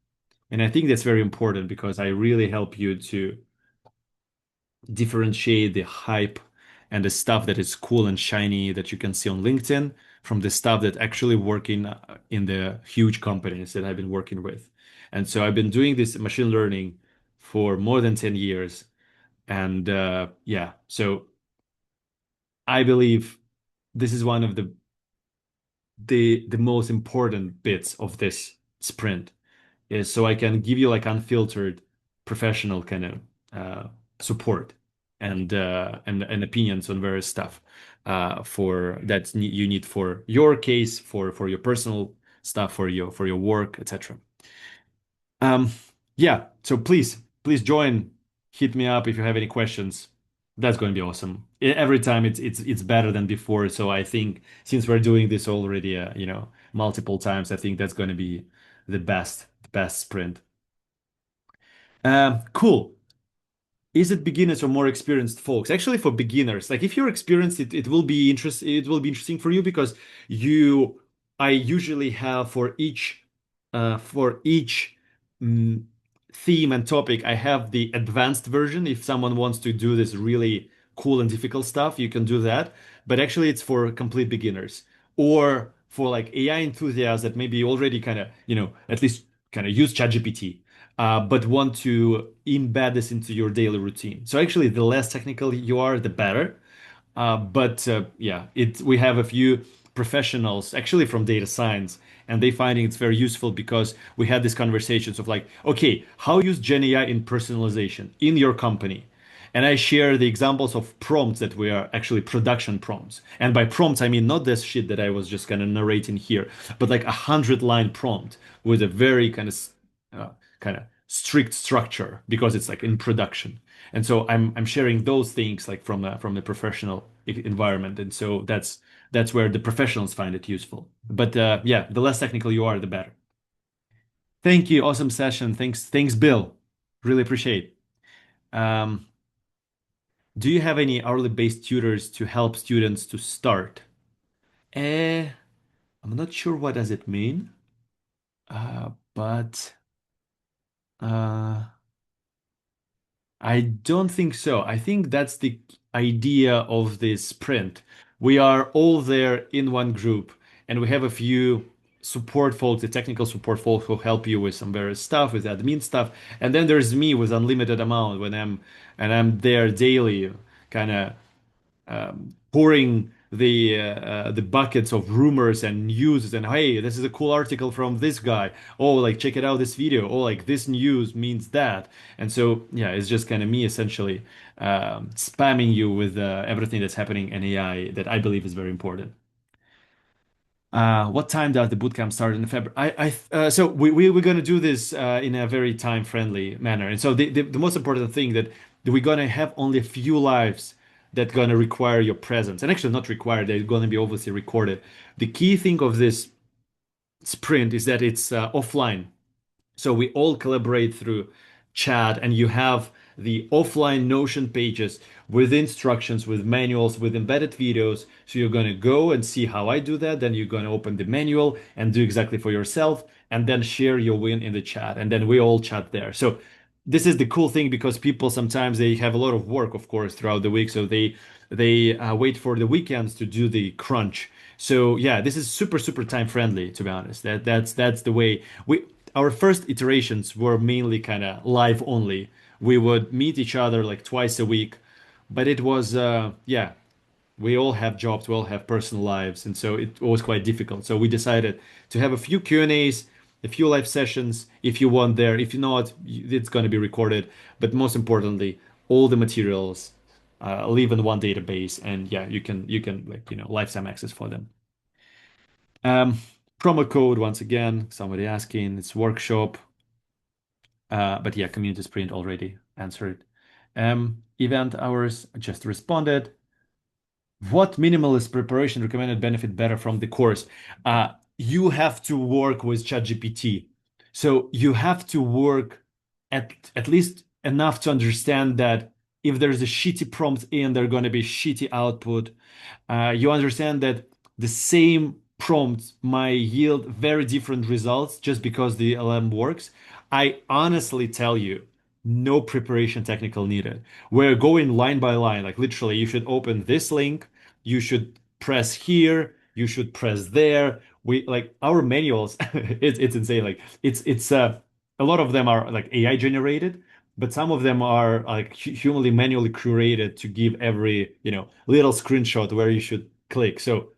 Speaker 1: And I think that's very important because I really help you to differentiate the hype and the stuff that is cool and shiny that you can see on LinkedIn from the stuff that actually working in the huge companies that I've been working with. And so I've been doing this machine learning for more than 10 years. And yeah, so I believe this is one of the most important bits of this sprint is so I can give you like unfiltered professional kind of support and opinions on various stuff for that you need for your case, for your personal stuff, for your work, etc. Um, yeah, so please join. Hit me up if you have any questions. That's going to be awesome. Every time it's better than before. So I think since we're doing this already, multiple times, I think that's going to be the best sprint. Cool. Is it beginners or more experienced folks? Actually, for beginners, like if you're experienced, it will be it will be interesting for you because you I usually have for each mm, theme and topic, I have the advanced version. If someone wants to do this really cool and difficult stuff, you can do that. But actually, it's for complete beginners or for like AI enthusiasts that maybe already kind of, at least kind of use ChatGPT but want to embed this into your daily routine. So actually, the less technical you are, the better. But yeah, we have a few professionals actually from data science, and they finding it's very useful because we had these conversations of like, okay, how use Gen AI in personalization in your company? And I share the examples of prompts that we are actually production prompts. And by prompts, I mean not this shit that I was just kind of narrating here, but like 100-line prompt with a very kind of strict structure because it's like in production. And so I'm sharing those things like from the professional environment. And so that's where the professionals find it useful. But yeah, the less technical you are, the better. Thank you. Awesome session. Thanks, Bill. Really appreciate. Um, do you have any hourly based tutors to help students to start? Eh, I'm not sure what does it mean. But uh I don't think so. I think that's the idea of this sprint. We are all there in one group, and we have a few support folks, the technical support folks who help you with some various stuff, with admin stuff. And then there's me with unlimited amount when I'm there daily, kind of pouring the buckets of rumors and news and hey, this is a cool article from this guy. Oh, like check it out this video. Oh, like this news means that. And so yeah, it's just kind of me essentially spamming you with everything that's happening in AI that I believe is very important. What time does the bootcamp start in February? So we're gonna do this in a very time friendly manner. And so the most important thing that we're gonna have only a few lives that gonna require your presence, and actually not required. They're gonna be obviously recorded. The key thing of this sprint is that it's offline. So we all collaborate through chat, and you have the offline Notion pages with instructions, with manuals, with embedded videos. So you're going to go and see how I do that. Then you're going to open the manual and do exactly for yourself. and then share your win in the chat, and then we all chat there. So this is the cool thing because people sometimes they have a lot of work, of course, throughout the week, so they wait for the weekends to do the crunch. So yeah, this is super time friendly, to be honest. That's the way we our first iterations were mainly kind of live only. We would meet each other like twice a week, but it was yeah, we all have jobs, we all have personal lives, and so it was quite difficult. So we decided to have a few Q&As, a few live sessions if you want there. If not, it's going to be recorded. But most importantly, all the materials live in one database, and yeah, you can like lifetime access for them. Um, Promo code once again. Somebody asking, it's workshop. But yeah, community sprint already answered. Event hours just responded. What minimalist preparation recommended benefit better from the course? You have to work with ChatGPT. So you have to work at least enough to understand that if there's a shitty prompt in, there's going to be shitty output. You understand that the same prompt might yield very different results just because the LM works. I honestly tell you, no preparation technical needed. We're going line by line, like literally, you should open this link, you should press here, you should press there. We like our manuals, it's insane. Like it's a lot of them are like AI generated, but some of them are like humanly manually curated to give every, little screenshot where you should click. So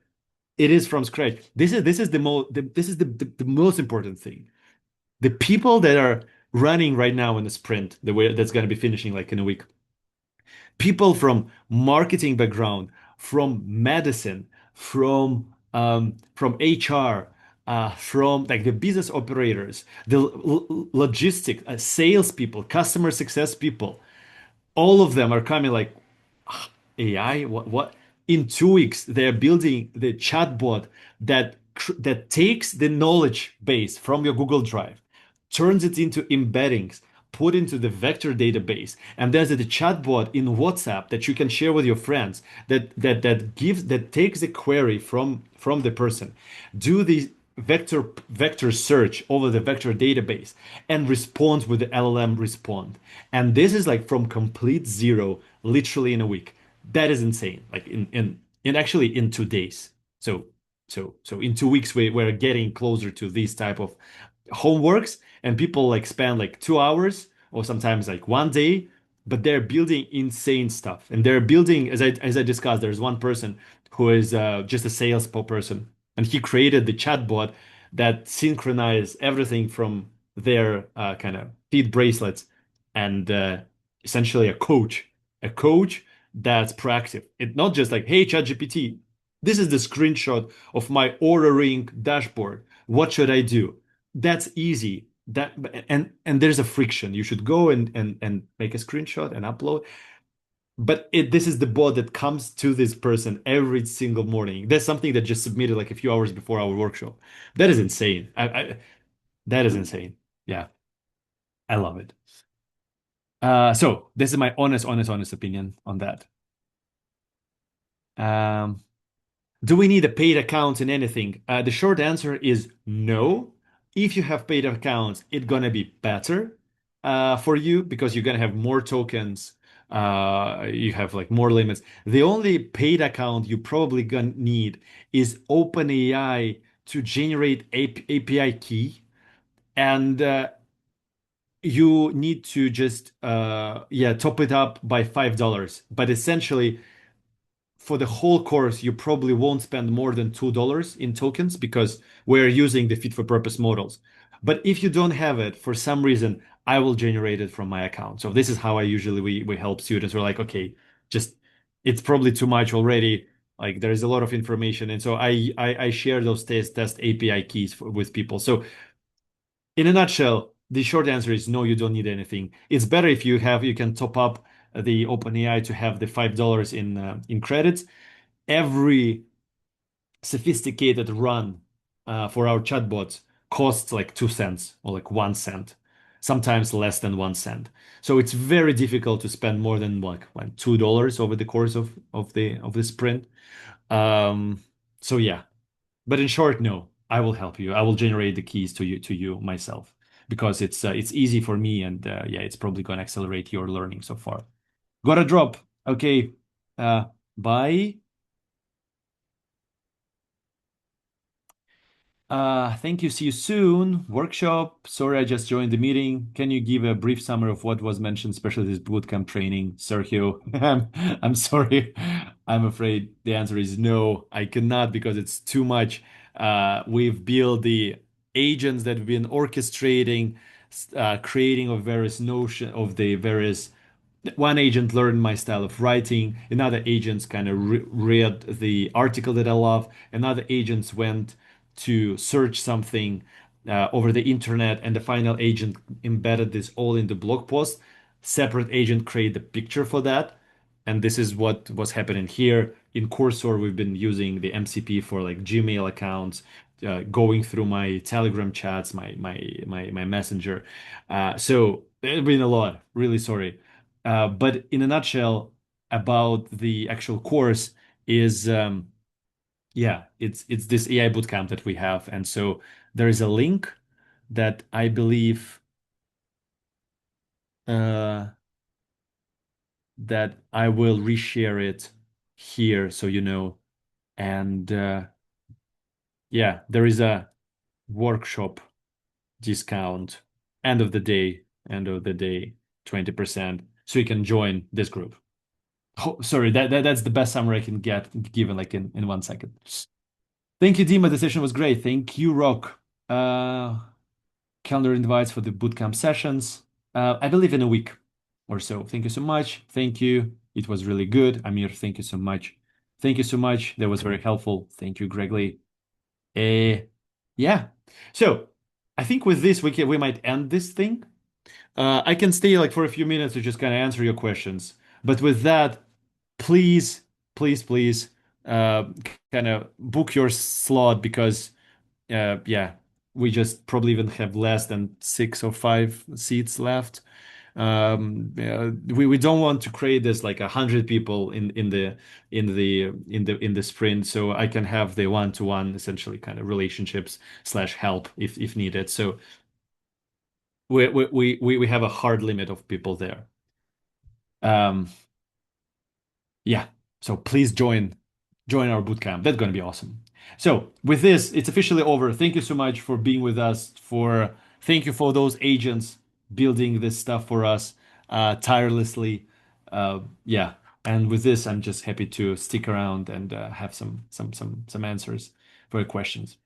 Speaker 1: it is from scratch. This is the most important thing. The people that are running right now in the sprint, the way that's going to be finishing like in a week, people from marketing background, from medicine, from HR, from like the business operators, the logistic, sales people, customer success people, all of them are coming like AI. What? In 2 weeks, they're building the chatbot that takes the knowledge base from your Google Drive, turns it into embeddings, put into the vector database, and there's a chatbot in WhatsApp that you can share with your friends that takes a query from the person, do the vector search over the vector database and responds with the LLM respond. And this is like from complete zero, literally in a week. That is insane. Like in actually in 2 days. So so in 2 weeks we're getting closer to these type of homeworks, and people like spend like 2 hours or sometimes like one day, but they're building insane stuff. And they're building, as I discussed, there's one person who is just a sales person, and he created the chatbot that synchronized everything from their kind of feet bracelets, and essentially a coach that's proactive. It's not just like, hey, ChatGPT, this is the screenshot of my ordering dashboard. What should I do? That's easy. And there's a friction. You should go and make a screenshot and upload. But this is the bot that comes to this person every single morning. That's something that just submitted like a few hours before our workshop. That is insane. That is insane. Yeah, I love it. So this is my honest opinion on that. Um, Do we need a paid account in anything? The short answer is no. If you have paid accounts, it's gonna be better for you because you're gonna have more tokens. You have like more limits. The only paid account you probably gonna need is OpenAI to generate API key, and you need to just yeah, top it up by $5. But essentially, for the whole course, you probably won't spend more than $2 in tokens because we're using the fit for purpose models. But if you don't have it for some reason, I will generate it from my account. So this is how I usually we help students. We're like, okay, just it's probably too much already. Like there is a lot of information, and so I share those test API keys with people. So in a nutshell, the short answer is no, you don't need anything. It's better if you can top up the OpenAI to have the $5 in credits. Every sophisticated run for our chatbots costs like 2 cents or like 1 cent, sometimes less than 1 cent. So it's very difficult to spend more than like $2 over the course of the sprint. So yeah, but in short, no. I will help you. I will generate the keys to you myself because it's easy for me and yeah, it's probably going to accelerate your learning so far. Gotta drop. Okay. Uh, bye. Thank you. See you soon. Workshop. Sorry, I just joined the meeting. Can you give a brief summary of what was mentioned, especially this bootcamp training, Sergio? I'm sorry. I'm afraid the answer is no. I cannot because it's too much. We've built the agents that we've been orchestrating, creating of various notion of the various one agent learned my style of writing. Another agent kind of read the article that I love. Another agent went to search something over the internet, and the final agent embedded this all in the blog post. Separate agent create the picture for that. And this is what was happening here. In Coursera, we've been using the MCP for like Gmail accounts, going through my Telegram chats, my Messenger. So it's been a lot. Really sorry. But in a nutshell, about the actual course is yeah, it's this AI bootcamp that we have, and so there is a link that I believe uh, that I will reshare it here, so you know. And yeah, there is a workshop discount, end of the day, 20%, so you can join this group. Oh, sorry, that's the best summary I can get given like in 1 second. Thank you, Dima. The session was great. Thank you, Rock. Calendar invites for the bootcamp sessions. I believe in a week or so. Thank you so much. Thank you. It was really good. Amir, thank you so much. Thank you so much. That was very helpful. Thank you, Gregory. Yeah. So I think with this we might end this thing. I can stay like for a few minutes to just kind of answer your questions. But with that, please, please, uh, kind of book your slot because yeah, we just probably even have less than 6 or 5 seats left. Yeah, we don't want to create this like 100 people in the sprint, so I can have the one-to-one essentially kind of relationships slash help if needed. So we have a hard limit of people there. Um, yeah, so please join our bootcamp. That's going to be awesome. So with this, it's officially over. Thank you so much for being with us. Thank you for those agents building this stuff for us tirelessly. Yeah, and with this, I'm just happy to stick around and have some answers for your questions.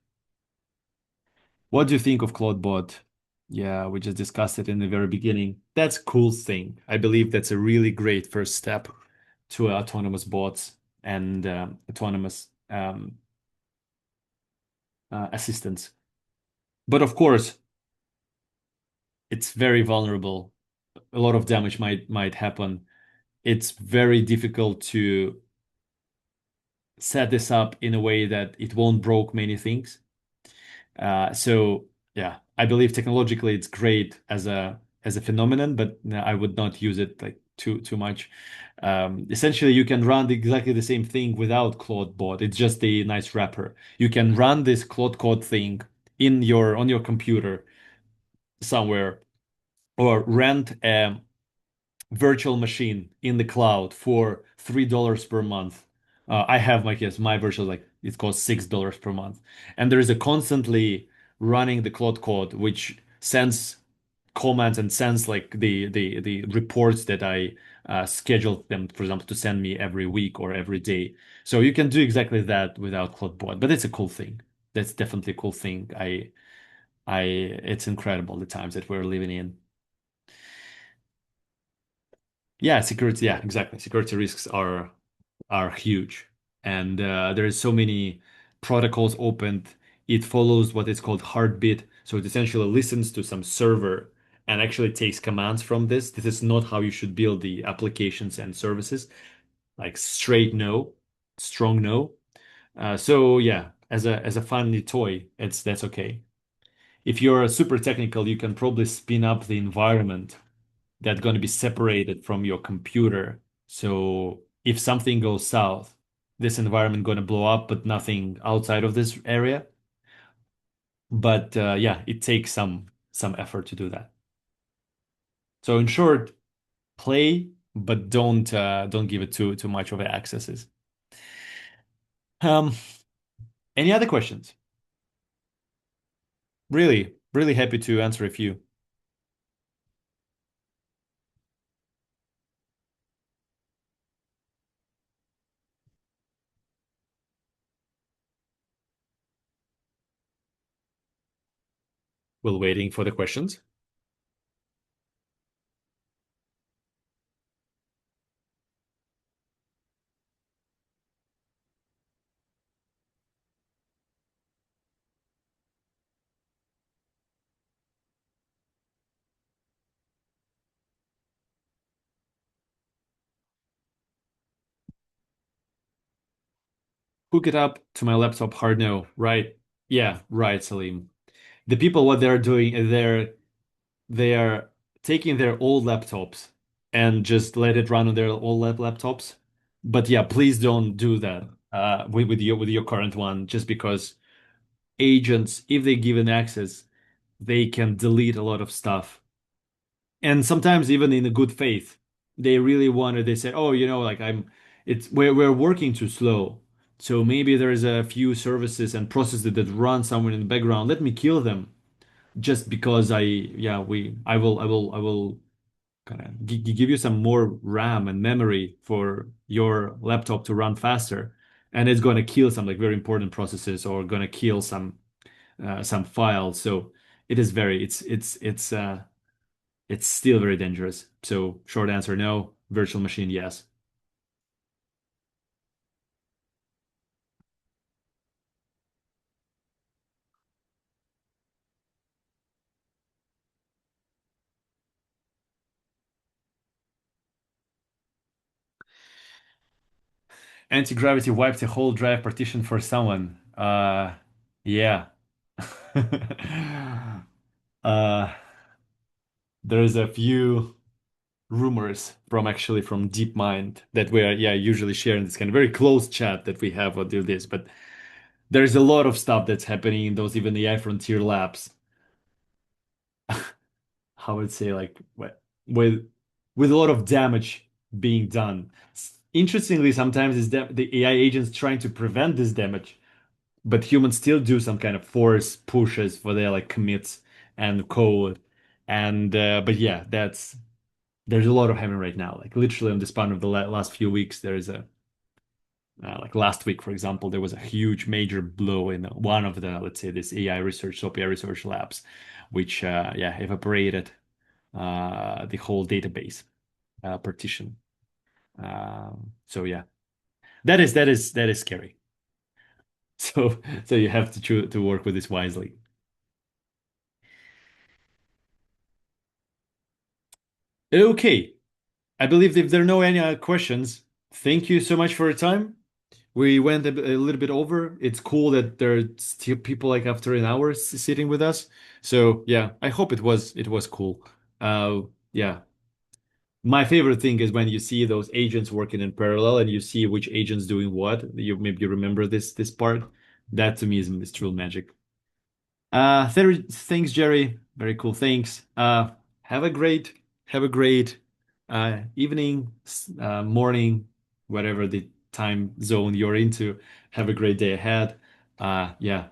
Speaker 1: What do you think of CloudBot? Yeah, we just discussed it in the very beginning. That's a cool thing. I believe that's a really great first step to autonomous bots and autonomous assistants. But of course, it's very vulnerable. A lot of damage might happen. It's very difficult to set this up in a way that it won't broke many things. So yeah, I believe technologically it's great as a phenomenon, but I would not use it like too much. Essentially, you can run exactly the same thing without Claude bot. It's just a nice wrapper. You can run this Claude Code thing on your computer somewhere, or rent a virtual machine in the cloud for $3 per month. I have my virtual like it costs $6 per month, and there is a constantly running the Claude Code which sends comments and sends like the reports that I scheduled them, for example, to send me every week or every day. So you can do exactly that without Claude Bot, but it's a cool thing. That's definitely a cool thing. It's incredible the times that we're living in. Yeah, security. Yeah, exactly. Security risks are huge, and there is so many protocols opened. It follows what is called heartbeat, so it essentially listens to some server and actually takes commands from this. This is not how you should build the applications and services. Like straight no, strong no. So yeah, as a funny toy, that's okay. If you're super technical, you can probably spin up the environment that's going to be separated from your computer. So if something goes south, this environment going to blow up, but nothing outside of this area. But yeah, it takes some effort to do that. So in short, play, but don't give it too much of accesses. Um, any other questions? Really, really happy to answer a few. While waiting for the questions. Hook it up to my laptop hard no. Right. Yeah, right, Salim. The people what they're doing is they are taking their old laptops and just let it run on their old laptops. But yeah, please don't do that with your current one, just because agents, if they given access, they can delete a lot of stuff. And sometimes even in a good faith, they really wanted, they said, oh, like we're working too slow. So maybe there's a few services and processes that run somewhere in the background. Let me kill them just because I will kind of give you some more RAM and memory for your laptop to run faster. And it's going to kill some like very important processes or going to kill some files. So it is very, it's still very dangerous. So short answer, no. Virtual machine, yes. Anti-gravity wiped a whole drive partition for someone. Yeah. Uh, there's a few rumors from DeepMind that we are, yeah, usually sharing this kind of very close chat that we have or do this, but there's a lot of stuff that's happening in those even the AI Frontier labs. I would say like with a lot of damage being done. Interestingly, sometimes is that the AI agents trying to prevent this damage, but humans still do some kind of force pushes for their like commits and code. And but yeah, that's there's a lot of happening right now. Like literally on the span of the last few weeks, there is a like last week, for example, there was a huge major blow in one of the, let's say, this AI research, Sophia research labs, which yeah, evaporated the whole database partition. So yeah, that is scary. So you have to to work with this wisely. Okay, I believe if there are no any other questions, thank you so much for your time. We went a little bit over. It's cool that there are still people like after an hour sitting with us. So yeah, I hope it was cool. Yeah, my favorite thing is when you see those agents working in parallel and you see which agent's doing what. You maybe remember this part. That to me is true magic. Thanks, Jerry. Very cool. Thanks. Have a great, have a great evening, morning, whatever the time zone you're into. Have a great day ahead. Yeah.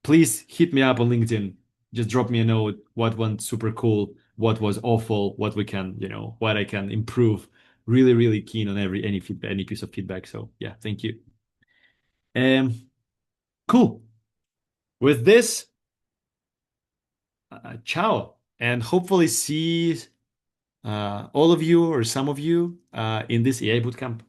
Speaker 1: Please hit me up on LinkedIn. Just drop me a note. What went super cool? What was awful? What we can, what I can improve. Really, really keen on any feedback, any piece of feedback. So yeah, thank you. Cool. With this. Ciao, and hopefully see all of you or some of you in this AI bootcamp.